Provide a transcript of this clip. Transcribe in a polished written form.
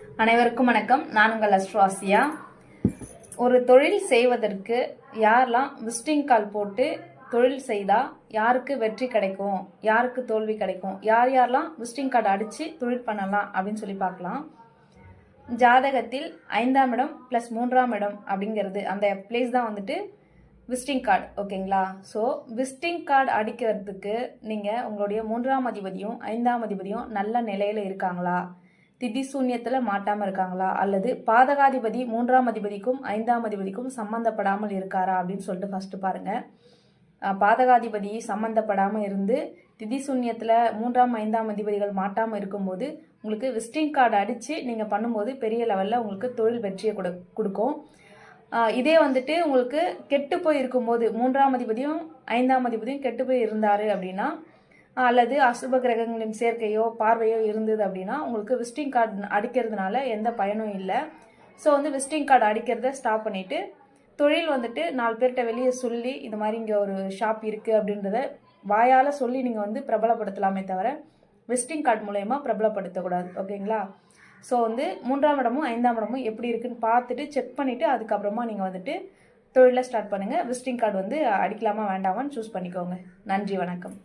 அனைவருக்கும் வணக்கம். நான் உங்கள் அஸ்ட்ராசியா. ஒரு தொழில் செய்வதற்கு யாரெல்லாம் விசிட்டிங் கால் போட்டு தொழில் செய்தால் யாருக்கு வெற்றி கிடைக்கும், யாருக்கு தோல்வி கிடைக்கும், யார் யாரெல்லாம் விசிட்டிங் கார்டு அடித்து தொழில் பண்ணலாம் அப்படின்னு சொல்லி பார்க்கலாம். ஜாதகத்தில் 5ஆம் இடம் ப்ளஸ் 3ஆம் இடம் அப்படிங்கிறது அந்த பிளேஸ் தான் வந்துட்டு விசிட்டிங் கார்டு. ஓகேங்களா? ஸோ விசிட்டிங் கார்டு அடிக்கிறதுக்கு நீங்கள் உங்களுடைய 3ஆம் அதிபதியும் 5ஆம் அதிபதியும் நல்ல நிலையில் இருக்காங்களா, திதி சூன்யத்தில் மாட்டாமல் இருக்காங்களா, அல்லது பாதகாதிபதி 3ஆம் அதிபதிக்கும் 5ஆம் அதிபதிக்கும் சம்மந்தப்படாமல் இருக்காரா அப்படின்னு சொல்லிட்டு ஃபஸ்ட்டு பாருங்கள். பாதகாதிபதி சம்மந்தப்படாமல் இருந்து திதி சூன்யத்தில் 3ஆம் 5ஆம் அதிபதிகள் மாட்டாமல் இருக்கும்போது உங்களுக்கு விசிட்டிங் கார்டு அடித்து நீங்கள் பண்ணும்போது பெரிய லெவலில் உங்களுக்கு தொழில் வெற்றியை கொடுக்கும். இதே வந்துட்டு உங்களுக்கு கெட்டு போய் இருக்கும்போது 3ஆம் அதிபதியும் 5ஆம் அதிபதியும் கெட்டு போய் இருந்தார் அப்படின்னா, அல்லது அசுப கிரகங்களின் சேர்க்கையோ பார்வையோ இருந்தது அப்படின்னா உங்களுக்கு விசிட்டிங் கார்டு அடிக்கிறதுனால எந்த பயனும் இல்லை. ஸோ விசிட்டிங் கார்டு அடிக்கிறத ஸ்டாப் பண்ணிவிட்டு தொழில் வந்துட்டு 4 பேர்கிட்ட வெளியே சொல்லி இந்த மாதிரி இங்கே ஒரு ஷாப் இருக்குது அப்படின்றத வாயால் சொல்லி நீங்கள் பிரபலப்படுத்தலாமே தவிர விசிட்டிங் கார்டு மூலயமா பிரபலப்படுத்தக்கூடாது. ஓகேங்களா? ஸோ 3ஆம் இடமும் 5ஆம் இடமும் எப்படி இருக்குன்னு பார்த்துட்டு செக் பண்ணிவிட்டு அதுக்கப்புறமா நீங்கள் தொழிலை ஸ்டார்ட் பண்ணுங்கள். விசிட்டிங் கார்டு அடிக்கலாமா வேண்டாமான்னு சூஸ் பண்ணிக்கோங்க. நன்றி, வணக்கம்.